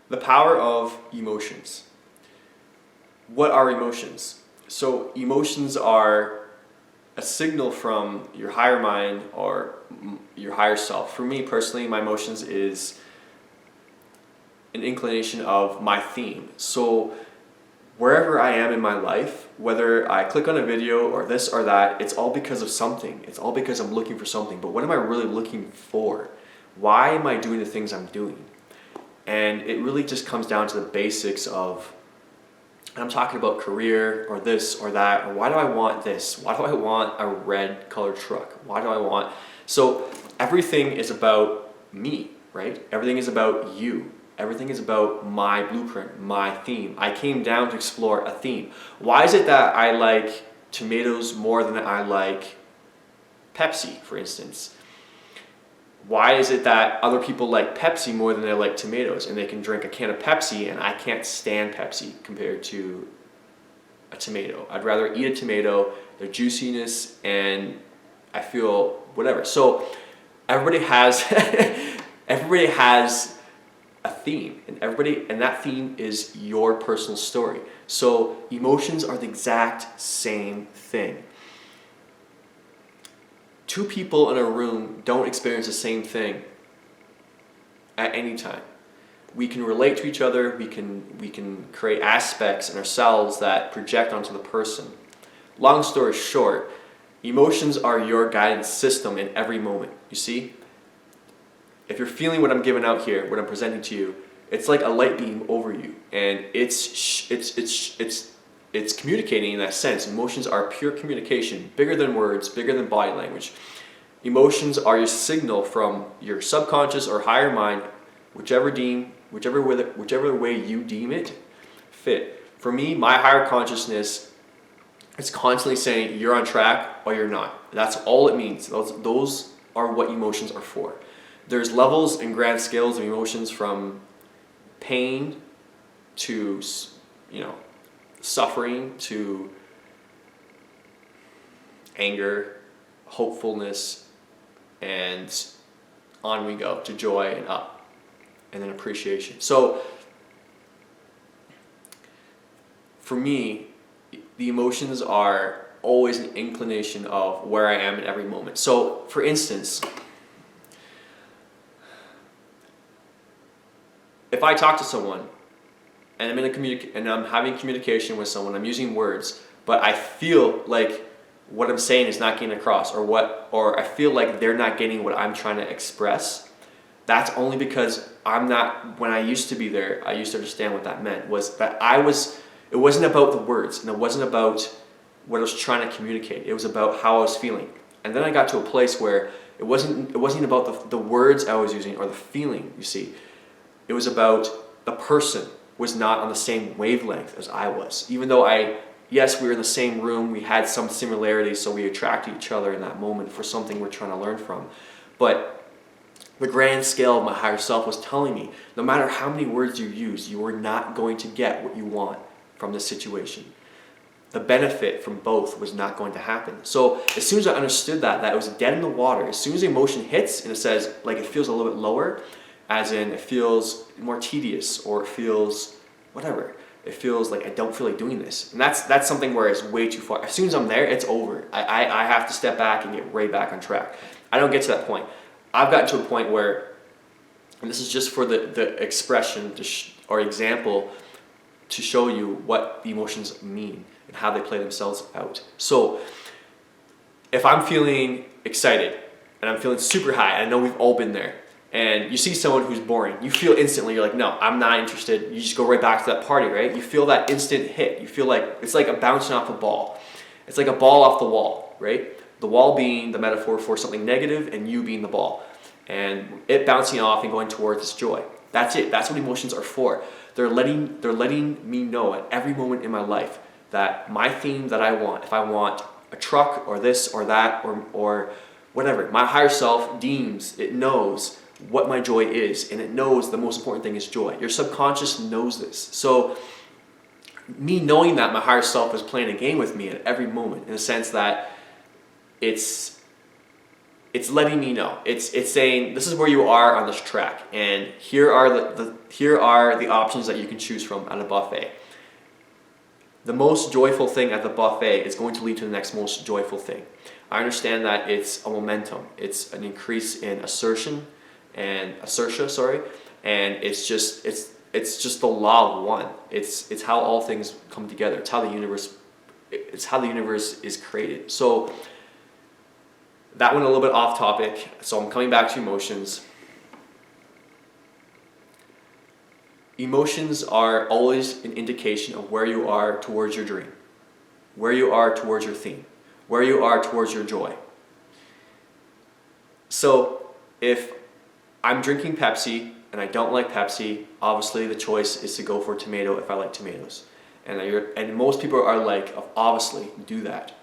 The power of emotions. What are emotions? So emotions are a signal from your higher mind or your higher self. For me personally, my emotions is an inclination of my theme. So wherever I am in my life, whether I click on a video or this or that, it's all because of something. It's all because I'm looking for something. But what am I really looking for? Why am I doing the things I'm doing? And it really just comes down to the basics of, I'm talking about career or this or that, or why do I want this? Why do I want a red colored truck? Why do I want... So everything is about me, right? Everything is about you. Everything is about my blueprint, my theme. I came down to explore a theme. Why is it that I like tomatoes more than I like Pepsi, for instance? Why is it that other people like Pepsi more than they like tomatoes, and they can drink a can of Pepsi and I can't stand Pepsi compared to a tomato? I'd rather eat a tomato, the juiciness, and I feel whatever. So everybody has everybody has a theme, and that theme is your personal story. So emotions are the exact same thing. Two people in a room don't experience the same thing at any time. We can relate to each other, we can create aspects in ourselves that project onto the person. Long story short, emotions are your guidance system in every moment. You see? If you're feeling what I'm giving out here, what I'm presenting to you, it's like a light beam over you, and it's communicating in that sense. Emotions are pure communication, bigger than words, bigger than body language. Emotions are your signal from your subconscious or higher mind, whichever way you deem it fit. For me, my higher consciousness is constantly saying you're on track or you're not. That's all it means. Those are what emotions are for. There's levels and grand scales of emotions, from pain to, suffering to anger, hopefulness, and on we go to joy and up, and then appreciation. So for me, the emotions are always an inclination of where I am in every moment. So for instance, if I talk to someone and I'm having communication with someone, I'm using words, but I feel like what I'm saying is not getting across, or I feel like they're not getting what I'm trying to express, that's only because when I used to be there, I used to understand what that meant, was that it wasn't about the words, and it wasn't about what I was trying to communicate. It was about how I was feeling. And then I got to a place where it wasn't about the words I was using or the feeling, you see. It was about the person was not on the same wavelength as I was. Even though yes, we were in the same room, we had some similarities, so we attracted each other in that moment for something we're trying to learn from. But the grand scale of my higher self was telling me, no matter how many words you use, you are not going to get what you want from this situation. The benefit from both was not going to happen. So as soon as I understood that it was dead in the water, as soon as the emotion hits and it says, like, it feels a little bit lower, as in it feels more tedious, or it feels whatever. It feels like I don't feel like doing this. And that's something where it's way too far. As soon as I'm there, it's over. I have to step back and get right back on track. I don't get to that point. I've gotten to a point where, and this is just for the expression or example to show you what the emotions mean and how they play themselves out. So if I'm feeling excited and I'm feeling super high, I know we've all been there, and you see someone who's boring, you feel instantly, you're like, no, I'm not interested. You just go right back to that party, right? You feel that instant hit. You feel like it's like a bouncing off a ball. It's like a ball off the wall, right? The wall being the metaphor for something negative and you being the ball. And it bouncing off and going towards this joy. That's it. That's what emotions are for. They're letting me know at every moment in my life that my theme that I want, if I want a truck or this or that or whatever, my higher self deems, it knows what my joy is, and it knows the most important thing is joy. Your subconscious knows this. So me knowing that my higher self is playing a game with me at every moment, in the sense that it's it's letting me know. It's saying this is where you are on this track, and here are the options that you can choose from at a buffet. The most joyful thing at the buffet is going to lead to the next most joyful thing. I understand that it's a momentum. It's an increase in assertia, and it's just the law of one. It's how all things come together. It's how the universe is created. So that went a little bit off topic. So I'm coming back to emotions. Emotions are always an indication of where you are towards your dream, where you are towards your theme, where you are towards your joy. So if I'm drinking Pepsi and I don't like Pepsi, obviously the choice is to go for tomato if I like tomatoes. And most people are like, obviously, do that.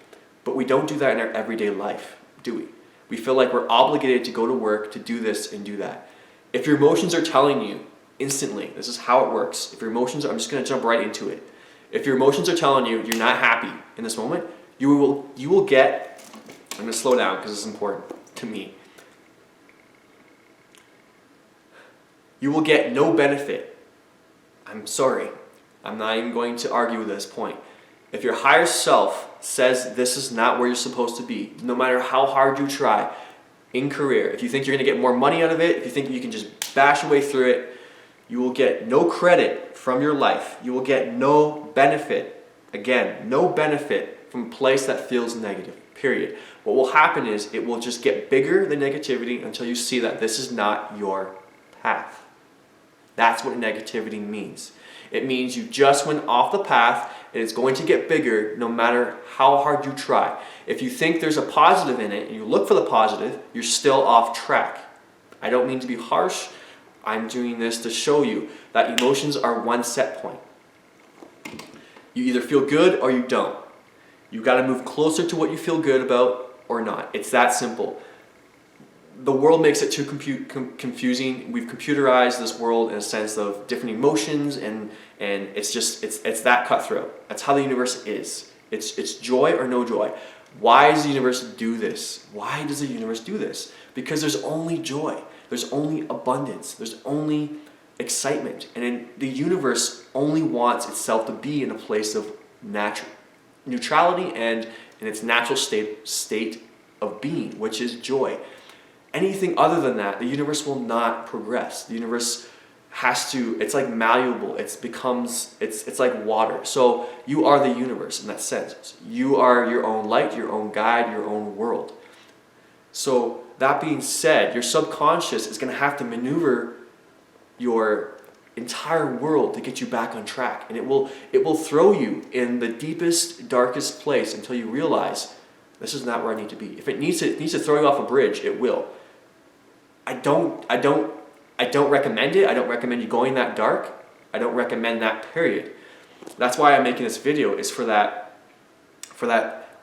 But we don't do that in our everyday life, do we? We feel like we're obligated to go to work to do this and do that. If your emotions are telling you instantly, this is how it works. If your emotions, I'm just going to jump right into it. If your emotions are telling you you're not happy in this moment, you will get, I'm going to slow down because it's important to me. You will get no benefit. I'm sorry. I'm not even going to argue with this point. If your higher self says this is not where you're supposed to be, no matter how hard you try in career, if you think you're going to get more money out of it, if you think you can just bash your way through it, you will get no credit from your life. You will get no benefit. Again, no benefit from a place that feels negative, period. What will happen is it will just get bigger, the negativity, until you see that this is not your path. That's what negativity means. It means you just went off the path and it's going to get bigger no matter how hard you try. If you think there's a positive in it and you look for the positive, you're still off track. I don't mean to be harsh. I'm doing this to show you that emotions are one set point. You either feel good or you don't. You got to move closer to what you feel good about or not. It's that simple. The world makes it too confusing. We've computerized this world in a sense of different emotions, and it's that cutthroat. That's how the universe is. It's joy or no joy. Why does the universe do this? Why does the universe do this? Because there's only joy. There's only abundance. There's only excitement. And the universe only wants itself to be in a place of neutrality and in its natural state of being, which is joy. Anything other than that, the universe will not progress. The universe has to, it's like malleable. It's like water. So you are the universe in that sense. You are your own light, your own guide, your own world. So that being said, your subconscious is going to have to maneuver your entire world to get you back on track. And it will throw you in the deepest, darkest place until you realize this is not where I need to be. If it needs to throw you off a bridge, it will. I don't recommend it. I don't recommend you going that dark. I don't recommend that, period. That's why I'm making this video, is for that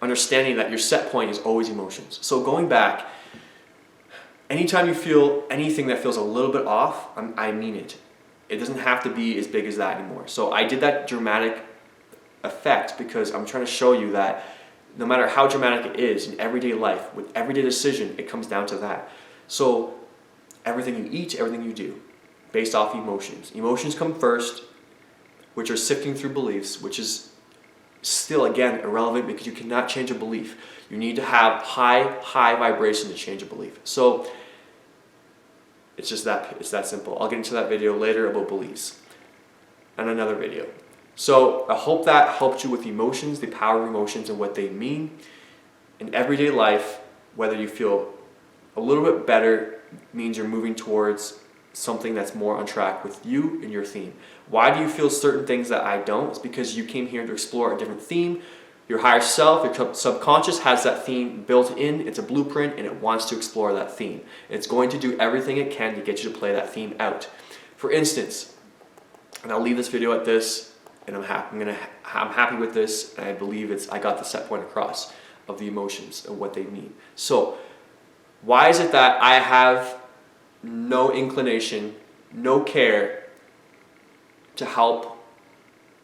understanding that your set point is always emotions. So going back, anytime you feel anything that feels a little bit off, I mean it. It doesn't have to be as big as that anymore. So I did that dramatic effect because I'm trying to show you that no matter how dramatic it is in everyday life, with everyday decision, it comes down to that. So everything you eat, everything you do, based off emotions. Emotions come first, which are sifting through beliefs, which is still, again, irrelevant because you cannot change a belief. You need to have high vibration to change a belief. So it's that simple. I'll get into that video later about beliefs and another video. So I hope that helped you with emotions, the power of emotions and what they mean. In everyday life, whether you feel a little bit better means you're moving towards something that's more on track with you and your theme. Why do you feel certain things that I don't? It's because you came here to explore a different theme. Your higher self, your subconscious has that theme built in. It's a blueprint and it wants to explore that theme. It's going to do everything it can to get you to play that theme out. For instance, and I'll leave this video at this, and I'm happy with this, and I believe I got the set point across of the emotions and what they mean. So why is it that I have no inclination, no care to help,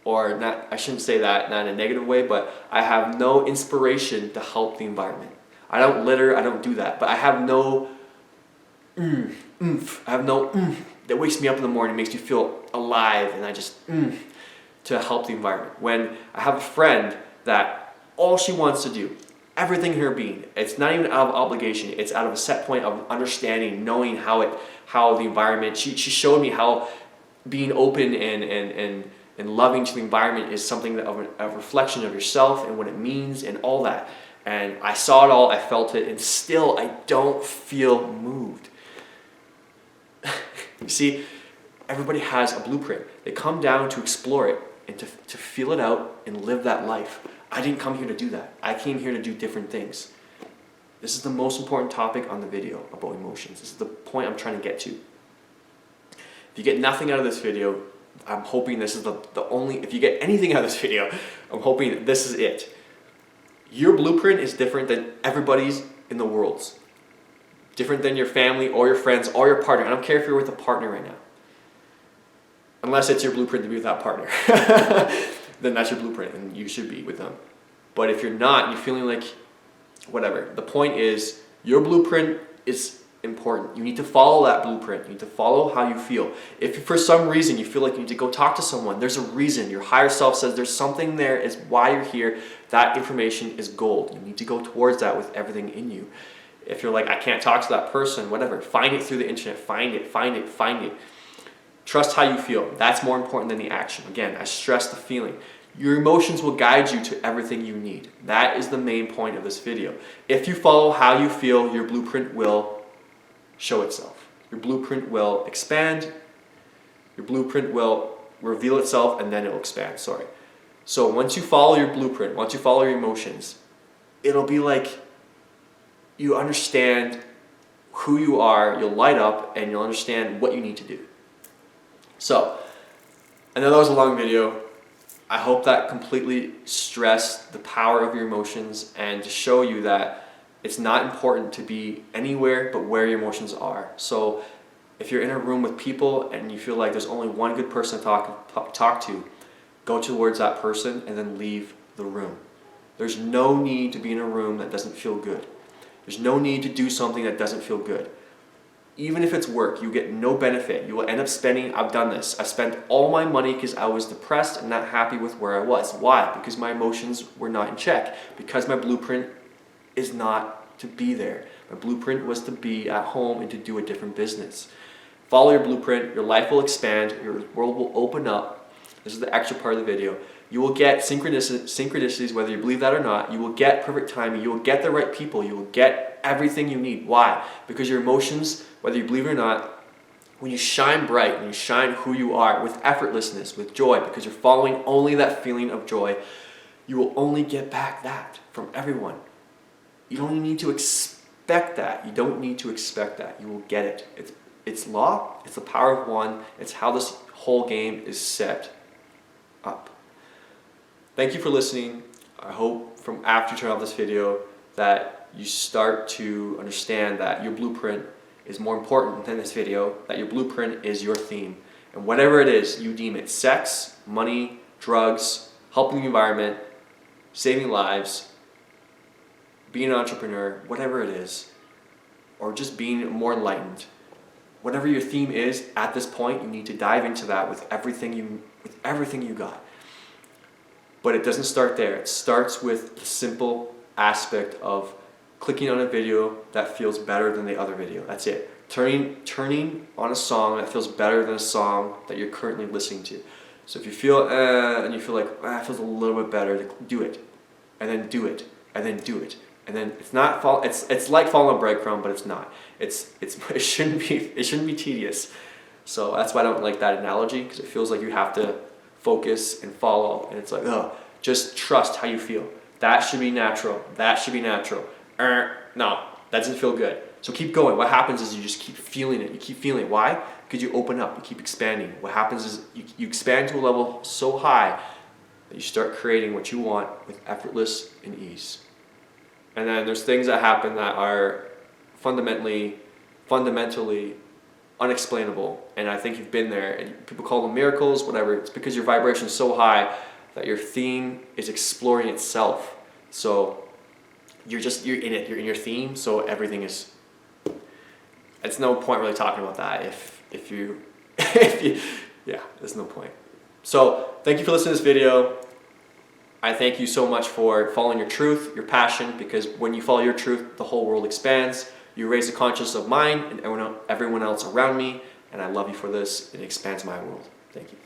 or not, I shouldn't say that, not in a negative way, but I have no inspiration to help the environment. I don't litter, I don't do that. But I have no oomph. I have no oomph that wakes me up in the morning, makes me feel alive, and I just to help the environment. When I have a friend that all she wants to do, everything in her being, it's not even out of obligation, it's out of a set point of understanding, knowing how the environment, she showed me how being open and loving to the environment is something of a reflection of yourself and what it means and all that. And I saw it all, I felt it, and still I don't feel moved. You see, everybody has a blueprint. They come down to explore it and to feel it out and live that life. I didn't come here to do that. I came here to do different things. This is the most important topic on the video about emotions. This is the point I'm trying to get to. If you get nothing out of this video, I'm hoping this is the only, if you get anything out of this video, I'm hoping that this is it. Your blueprint is different than everybody's in the world's. Different than your family or your friends or your partner. I don't care if you're with a partner right now. Unless it's your blueprint to be with that partner. Then that's your blueprint and you should be with them. But if you're not, you're feeling like whatever. The point is, your blueprint is important. You need to follow that blueprint. You need to follow how you feel. If for some reason you feel like you need to go talk to someone, there's a reason. Your higher self says there's something there, is why you're here. That information is gold. You need to go towards that with everything in you. If you're like, I can't talk to that person, whatever, find it through the internet. Find it. Trust how you feel. That's more important than the action. Again, I stress the feeling. Your emotions will guide you to everything you need. That is the main point of this video. If you follow how you feel, your blueprint will show itself. Your blueprint will expand. Your blueprint will reveal itself and then it will expand. So once you follow your blueprint, once you follow your emotions, it'll be like you understand who you are, you'll light up, and you'll understand what you need to do. So, I know that was a long video. I hope that completely stressed the power of your emotions and to show you that it's not important to be anywhere but where your emotions are. So, if you're in a room with people and you feel like there's only one good person to talk to, go towards that person and then leave the room. There's no need to be in a room that doesn't feel good. There's no need to do something that doesn't feel good. Even if it's work, you get no benefit. You will end up spending, I've done this, I spent all my money because I was depressed and not happy with where I was. Why? Because my emotions were not in check. Because my blueprint is not to be there. My blueprint was to be at home and to do a different business. Follow your blueprint, your life will expand, your world will open up. This is the extra part of the video. You will get synchronicities, whether you believe that or not. You will get perfect timing. You will get the right people. You will get everything you need. Why? Because your emotions, whether you believe it or not, when you shine bright, when you shine who you are with effortlessness, with joy, because you're following only that feeling of joy, you will only get back that from everyone. You don't need to expect that. You don't need to expect that. You will get it. It's law. It's the power of one. It's how this whole game is set up. Thank you for listening. I hope from after you turn off this video that you start to understand that your blueprint is more important than this video, that your blueprint is your theme. And whatever it is, you deem it sex, money, drugs, helping the environment, saving lives, being an entrepreneur, whatever it is, or just being more enlightened. Whatever your theme is at this point, you need to dive into that with everything you got. But it doesn't start there. It starts with the simple aspect of clicking on a video that feels better than the other video. That's it. Turning on a song that feels better than a song that you're currently listening to. So if you feel and you feel like it feels a little bit better, do it, and then do it, and then do it, and then it's like following a breadcrumb, but it's not. It shouldn't be tedious. So that's why I don't like that analogy, because it feels like you have to focus and follow, and it's like, oh, just trust how you feel. That should be natural. That should be natural. No, that doesn't feel good. So keep going. What happens is you just keep feeling it. You keep feeling it. Why? Because you open up. You keep expanding. What happens is you expand to a level so high that you start creating what you want with effortless and ease. And then there's things that happen that are fundamentally unexplainable, and I think you've been there, and people call them miracles, whatever. It's because your vibration is so high that your theme is exploring itself. So you're in it, you're in your theme, so everything is, it's no point really talking about that if you, yeah, there's no point. So thank you for listening to this video. I thank you so much for following your truth, your passion, because when you follow your truth, the whole world expands. You raise the consciousness of mine and everyone else around me, and I love you for this. It expands my world. Thank you.